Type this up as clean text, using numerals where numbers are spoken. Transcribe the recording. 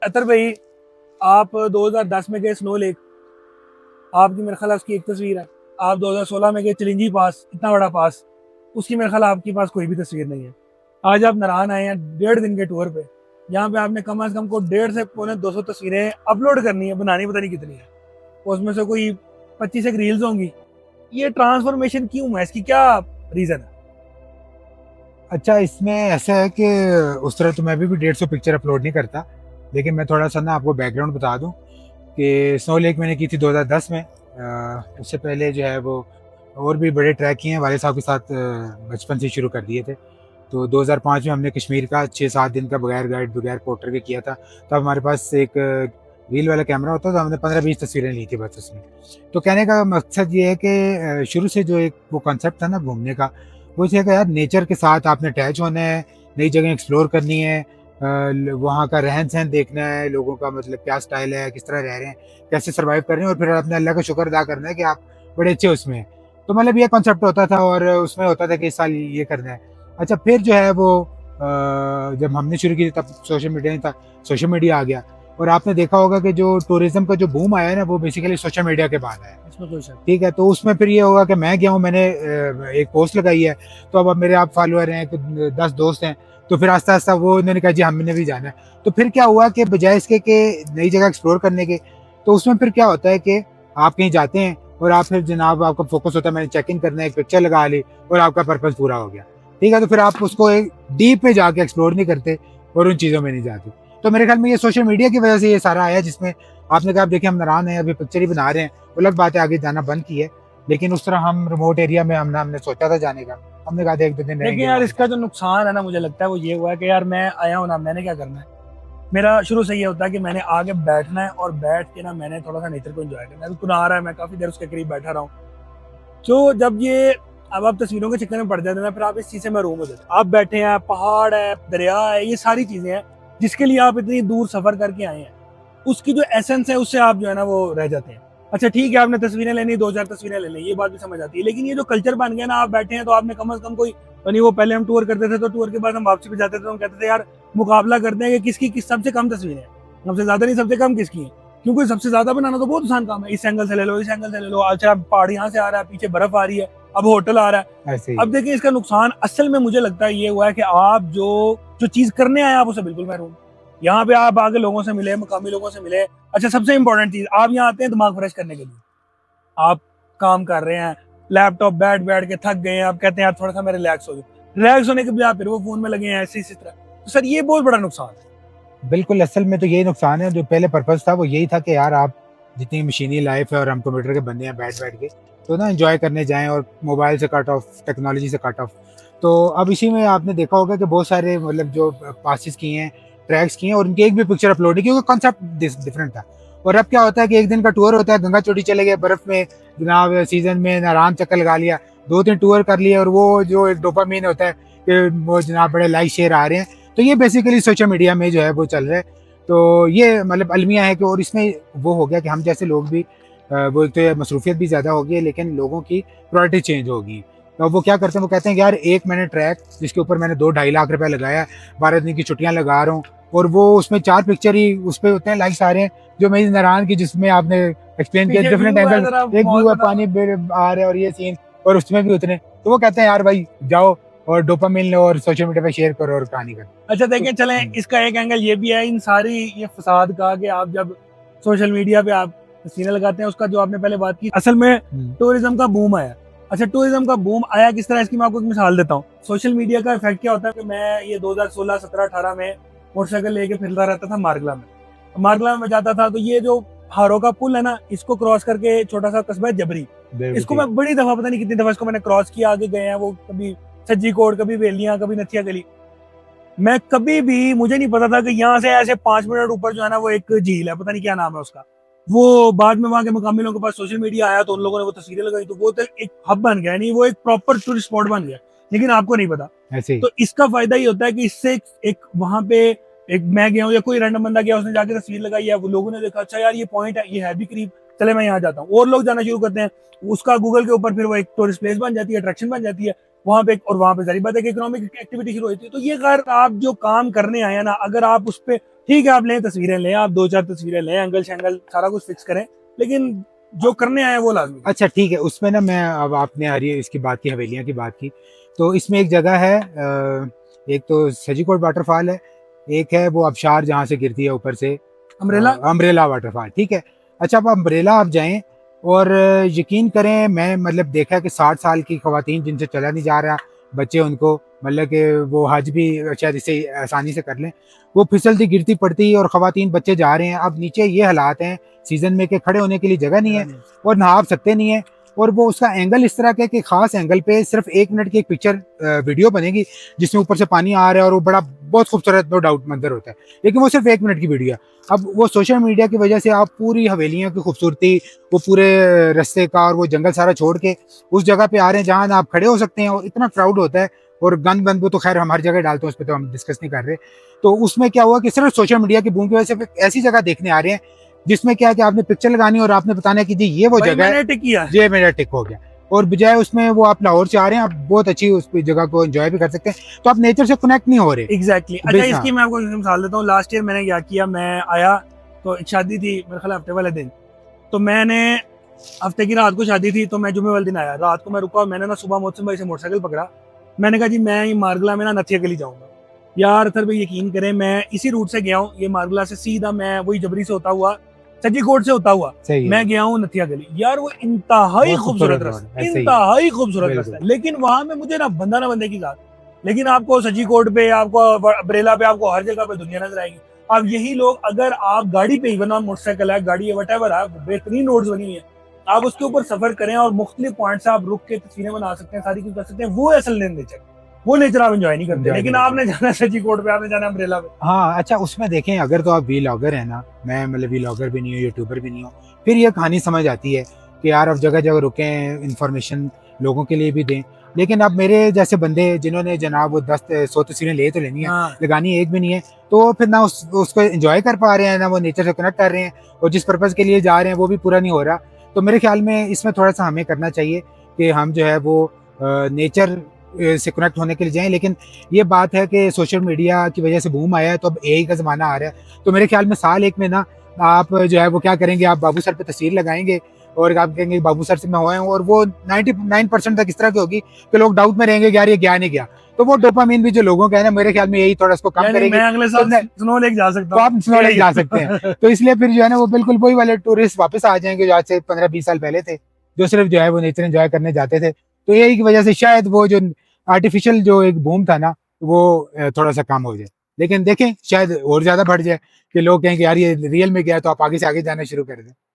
अतर भाई, आप 2010 में गए स्नो लेक, आपकी मेरे ख्याल उसकी एक तस्वीर है। आप 2016 में गए चिलिंजी पास, इतना बड़ा पास, उसकी मेरे ख्याल आपके पास कोई भी तस्वीर नहीं है। आज आप नारायण आए हैं 1.5 दिन के टूर पे, यहाँ पे आपने कम से कम को 150 से 200 तस्वीरें अपलोड करनी है, बनानी पता नहीं कितनी है, उसमें से कोई 25 एक रील्स होंगी। ये ट्रांसफॉर्मेशन क्यों है, इसकी क्या रीजन है? अच्छा, इसमें ऐसा है कि उस तरह तो मैं भी 150 पिक्चर अपलोड नहीं करता। लेकिन मैं थोड़ा सा ना आपको बैकग्राउंड बता दूं कि स्नो लेक मैंने की थी 2010 में। उससे पहले जो है वो और भी बड़े ट्रैक किए हैं, वाले साहब के साथ बचपन से शुरू कर दिए थे। तो 2005 में हमने कश्मीर का 6-7 दिन का बगैर गाइड बगैर पोर्टर के किया था। तब हमारे पास एक रील वाला कैमरा होता था, हमने 15-20 तस्वीरें ली थी बस उसमें। तो कहने का मकसद ये है कि शुरू से जो एक वो कॉन्सेप्ट था ना घूमने का, वो ये है कि यार नेचर के साथ आपने अटैच होना है, नई जगह एक्सप्लोर करनी है, वहाँ का रहन सहन देखना है, लोगों का मतलब क्या स्टाइल है, किस तरह रह रहे हैं, कैसे सर्वाइव कर रहे हैं, और फिर अपने अल्लाह का शुक्र अदा करना है कि आप बड़े अच्छे उसमें हैं। तो मतलब ये कॉन्सेप्ट होता था और उसमें होता था कि इस साल ये करना है। अच्छा, फिर जो है वो जब हमने शुरू की तब सोशल मीडिया नहीं था, सोशल मीडिया आ गया। और आपने देखा होगा कि जो टूरिज्म का जो बूम आया है ना, वो बेसिकली सोशल मीडिया के बाद आया है। इसमें कोई शक ठीक है, तो उसमें फिर ये होगा कि मैं गया हूँ, मैंने एक पोस्ट लगाई है, तो अब मेरे आप फॉलोअर हैं, 10 दोस्त हैं, तो फिर आस्ता आस्ता वो उन्होंने कहा जी हमने भी जाना है। तो फिर क्या हुआ कि बजाय इसके कि नई जगह एक्सप्लोर करने के, तो उसमें फिर क्या होता है कि आप कहीं जाते हैं और आप फिर जनाब आपका फोकस होता है मैंने चेक इन करना है, एक पिक्चर लगा ली और आपका पर्पज पूरा हो गया। ठीक है, तो फिर आप उसको एक डीप में जाके एक्सप्लोर नहीं करते और उन चीज़ों में नहीं जाते। तो मेरे ख्याल में ये सोशल मीडिया की वजह से ये सारा आया, जिसमें आपने कहा आप देखिए हम नारायण हैं, अभी पिक्चर ही बना रहे हैं, अलग बात है आगे जाना बंद की है। लेकिन उस तरह हम रिमोट एरिया में हमने सोचा था जाने का, हमने कहा था 1-2 दिन लेकिन रहेंगे यार वहाँ पे इसका जो जाएंगे। नुकसान है ना, मुझे लगता है वो ये हुआ है कि यार मैं आया हूँ ना, मैंने क्या करना है। मेरा शुरू से ये होता है कि मैंने आगे बैठना है और बैठ के ना मैंने थोड़ा सा नेचर को एंजॉय करना है। तो आ रहा है, मैं काफी देर उसके करीब बैठा रहा हूँ। तो जब ये अब आप तस्वीरों के चक्कर में पड़ जाते हैं ना, फिर आप इस चीज से महरूम हो जाते हैं। आप बैठे हैं, पहाड़ है, दरिया है, ये सारी चीजें हैं जिसके लिए आप इतनी दूर सफर करके आए हैं, उसकी जो एसेंस है उससे आप जो है ना वो रह जाते हैं। अच्छा ठीक है, आपने तस्वीरें लेनी, 2-4 तस्वीरें ले लें, ये बात भी समझ आती है। लेकिन ये जो कल्चर बन गया ना, आप बैठे हैं तो आपने कम से कम कोई नहीं, वो पहले हम टूर करते थे तो टूर के बाद हम वापसी पे जाते थे तो हम कहते थे यार मुकाबला करते हैं कि किसकी किस सबसे कम तस्वीरें हैं, सबसे ज्यादा नहीं सबसे कम किसकी है। क्योंकि सबसे ज्यादा बनाना तो बहुत आसान काम है, इस एंगल से ले लो, इस एंगल से ले लो। अच्छा पहाड़ यहाँ से आ रहा है, पीछे बर्फ आ रही है, अब होटल आ रहा है। ऐसे ही अब है। देखिए इसका नुकसान असल में मुझे लगता है ये हुआ है कि आप जो जो चीज करने आए आप उसे बिल्कुल महरूम। यहाँ पे आप आगे लोगों से मिले, मकामी लोगों से मिले। अच्छा सबसे इंपॉर्टेंट चीज, आप यहाँ आते हैं दिमाग फ्रेश करने के लिए। आप काम कर रहे हैं, लैपटॉप बैठ बैठ के थक गए हैं, आप कहते हैं यार थोड़ा सा मैं रिलैक्स हो जाऊँ, रिलैक्स होने के बजाय आप फिर वो फोन में लगे हैं ऐसे इसी तरह। तो सर ये बहुत बड़ा नुकसान है। बिल्कुल, असल में तो यही नुकसान है। जो पहले पर्पज़ था वो यही था कि यार आप जितनी मशीनी लाइफ़ है और हम कंप्यूटर के बंदे हैं बैठ-बैठ के, तो ना एन्जॉय करने जाएँ और मोबाइल से कट ऑफ, टेक्नोलॉजी से कट ऑफ। तो अब इसी में आपने देखा होगा कि बहुत सारे मतलब जो पासेस किए हैं, ट्रैक्स किए हैं और उनकी एक भी पिक्चर अपलोड नहीं, क्योंकि कॉन्सेप्ट डिफरेंट था। और अब क्या होता है कि एक दिन का टूर होता है, गंगा चोटी चले गए बर्फ़ में, जनाब सीज़न में नारायण चक्कर लगा लिया, 2-3 टूर कर लिए और वो जो एक डोपामाइन होता है कि वो जनाब बड़े लाइक शेयर आ रहे हैं। तो ये बेसिकली सोशल मीडिया में जो है वो चल रहा है। तो ये मतलब अलमिया है कि और इसमें वो हो गया कि हम जैसे लोग भी वो एक तो ये मसरूफियत भी ज़्यादा हो गई है, लेकिन लोगों की प्रायोरिटी चेंज होगी। तो वो क्या करते हैं, वो कहते हैं कि यार एक मैंने ट्रैक जिसके ऊपर मैंने 2-2.5 लाख रुपया लगाया, 12 दिन की छुट्टियां लगा रहा हूँ, और वो उसमें 4 पिक्चर ही उस पर उतने लाइक्स आ रहे हैं जो मेरी नारायण की, जिसमें आपने एक्सप्लेन किया पीछे डिफरेंट व्यू है एंगल, जरा एक मॉल व्यू है बना पानी हुआ। आ रहा है और ये सीन, और उसमें भी उतने। तो वो कहते हैं यार भाई जाओ और डोपामिन लो और सोशल मीडिया पे शेयर करो और कहानी करो। अच्छा तो देखें, चलें इसका एक एंगल ये भी है इन सारी ये फसाद का कि आप जब सोशल मीडिया पे आप तस्वीरें लगाते हैं, उसका जो आपने पहले बात की, असल में हम्म, टूरिज्म का बूम आया। अच्छा टूरिज्म का बूम आया किस तरह, इसकी मैं आपको एक मिसाल देता हूँ। सोशल मीडिया का इफेक्ट क्या होता है कि मैं ये 2016, 17, 18 में मोटरसाइकिल लेके फिरता रहता था मारगला में। मारगला में जाता था तो ये जो हारो का पुल है ना, इसको क्रॉस करके छोटा सा कस्बा है जबरी, बिल्कुल इसको ठीक। मैं बड़ी दफा, पता नहीं कितनी दफा इसको मैंने क्रॉस किया, आगे गए हैं वो, कभी सज्जी कोट, कभी वेलियां, कभी नथिया गली। मैं कभी भी, मुझे नहीं पता था कि यहाँ से ऐसे 5 मिनट ऊपर जो है ना वो एक झील है, पता नहीं क्या नाम है उसका। वो बाद में वहां के मुकामी लोगों के पास सोशल मीडिया आया तो उन लोगों ने वो तस्वीरें लगाई, तो वो तो एक हब बन गया, नहीं वो एक प्रॉपर टूरिस्ट स्पॉट बन गया। लेकिन आपको नहीं पता। ऐसे ही। तो इसका फायदा ये होता है कि इससे एक वहां पे एक मैं गया हूँ या कोई रैंडम बंदा गया, उसने जाके तस्वीर लगाई है, वो लोगों ने देखा अच्छा यार ये पॉइंट है, ये है भी करीब, चले मैं यहाँ जाता हूँ, और लोग जाना शुरू करते हैं। उसका गूगल के ऊपर फिर वो एक टूरिस्ट प्लेस बन जाती है, अट्रैक्शन बन जाती है वहां पे। और वहां पे सारी बात है कि इकोनॉमिक एक्टिविटी शुरू होती है। तो ये अगर आप जो काम करने आए हैं ना, अगर आप उस पर, ठीक है, आप लें तस्वीरें लें, आप 2-4 तस्वीरें लें, एंगल शैंगल सारा कुछ फिक्स करें, लेकिन जो करने आए वो लाजमी। अच्छा ठीक है, उसमें ना मैं अब आपने हरी इसकी बात की, हवेलियाँ की बात की, तो इसमें एक जगह है एक तो सजीकोट वाटरफॉल है, एक है वो आबशार जहाँ से गिरती है ऊपर से अम्ब्रेला। अम्ब्रेला वाटरफॉल, ठीक है। अच्छा अब अम्ब्रेला आप जाएं और यकीन करें, मैं मतलब देखा है कि 60 साल की खवातीन जिनसे चला नहीं जा रहा, बच्चे उनको मतलब कि वो हज भी शायद इसे आसानी से कर लें, वो फिसलती गिरती पड़ती और खवातीन बच्चे जा रहे हैं। अब नीचे ये हालात हैं सीजन में कि खड़े होने के लिए जगह नहीं है और नहा आप सकते नहीं है, और वो उसका एंगल इस तरह का है कि खास एंगल पे सिर्फ 1 मिनट की एक पिक्चर वीडियो बनेगी जिसमें ऊपर से पानी आ रहा है और वो बड़ा बहुत खूबसूरत नो डाउट मंजर होता है, लेकिन वो सिर्फ 1 मिनट की वीडियो है। अब वो सोशल मीडिया की वजह से आप पूरी हवेलियों की खूबसूरती, वो पूरे रास्ते का और वो जंगल सारा छोड़ के उस जगह पे आ रहे हैं जहाँ आप खड़े हो सकते हैं, और इतना क्राउड होता है और गंद वो तो खैर हम हर जगह डालते हैं, उस पर तो हम डिस्कस नहीं कर रहे। तो उसमें क्या हुआ कि सिर्फ सोशल मीडिया की बूम की वजह से ऐसी जगह देखने आ रहे हैं जिसमें क्या है कि आपने पिक्चर लगानी और आपने बताना है कि जी ये वो जगह है, टिक किया। ये मेरा टिक हो गया, और बजाय उसमें वो आप लाहौर से आ रहे हैं, आप बहुत अच्छी उस जगह को एंजॉय भी कर सकते हैं, तो आप नेचर से कनेक्ट नहीं हो रहे। एग्जैक्टली अच्छा, इसकी मैं आपको मिसाल देता हूँ। लास्ट ईयर मैंने क्या किया, मैं आया तो एक शादी थी मेरे ख्याल हफ्ते वाले दिन, तो मैंने हफ्ते की रात को शादी थी, तो मैं जुम्मे वाले दिन आया, रात को मैं रुका, मैंने ना सुबह मोहसिन भाई से मोटरसाइकिल पकड़ा, मैंने कहा जी मैं ये मारगला में ना नथिया गली जाऊंगा। यार सर भाई यकीन करें, मैं इसी रूट से गया हूँ, ये मारगला से सीधा मैं वही जबरी से होता हुआ, सज्जीकोट से होता हुआ मैं गया हूँ नथिया गली। यार वो इंतहाई खूबसूरत रास्ता, इंतहाई खूबसूरत रास्ता है, लेकिन वहां में मुझे ना बंदा ना बंदे की साथ, लेकिन आपको सज्जीकोट पे, आपको बरेला पे, आपको हर जगह पे दुनिया नजर आएगी। अब यही लोग, अगर आप गाड़ी पे, इवन मोटरसाइकिल है, गाड़ी है, वटेवर है, बेहतरीन रोड्स बनी हुई है, आप उसके ऊपर सफर करें और मुख्तलिफ पॉइंट से आप रुक के तस्वीरें बना सकते हैं, सारी कुछ कर सकते हैं, वो असल नेचर, वो नेचर आप एंजॉय नहीं करते, लेकिन आपने जाना सज्जीकोट पे, आपने जाना अम्ब्रेला पे। हाँ अच्छा, उसमें देखें अगर तो आप वीलॉगर है ना, मैं मतलब वीलॉगर भी नहीं हूँ, यूट्यूबर भी नहीं हूँ, फिर ये कहानी समझ आती है कि यार अब जगह जगह रुकें, इंफॉर्मेशन लोगों के लिए भी दें। लेकिन अब मेरे जैसे बंदे जिन्होंने जनाब वो 10-100 तस्वीरें ले तो लेनी है, लगानी एक भी नहीं है, तो फिर ना उसको एंजॉय कर पा रहे हैं, ना वो नेचर से कनेक्ट कर रहे हैं, और जिस पर्पज़ के लिए जा रहे हैं वो भी पूरा नहीं हो रहा। तो मेरे ख्याल में इसमें थोड़ा सा हमें करना चाहिए कि हम जो है वो नेचर से कनेक्ट होने के लिए जाएं। लेकिन ये बात है कि सोशल मीडिया की वजह से बूम आया है, तो अब एआई का ज़माना आ रहा है, तो मेरे ख्याल में साल एक में ना आप जो है वो क्या करेंगे, आप बाबू सर पे तस्वीर लगाएंगे और आप कहेंगे बाबू सर से मैं हुआ हूँ, और वो 99% तक इस तरह की होगी कि लोग डाउट में रहेंगे यार ये गया नहीं गया। तो वो डोपामीन भी जो लोगों का है ना, मेरे ख्याल में यही थोड़ा इसको कम करेगी। मैं अगले साल स्नो लेक जा सकता हूँ, तो आप स्नो लेक जा सकते हैं। तो इसलिए फिर जो है ना वो बिल्कुल वही वाले टूरिस्ट वापस आ जाएंगे जो आज से 15-20 साल पहले थे, जो सिर्फ जो है वो नेचर एंजॉय करने जाते थे। तो यही की वजह से शायद वो जो आर्टिफिशियल जो एक बूम था ना, वो थोड़ा सा कम हो जाए। लेकिन देखें शायद और ज्यादा बढ़ जाए कि लोग कहें कि यार ये रियल में गया, तो आप आगे से आगे जाना शुरू कर दें।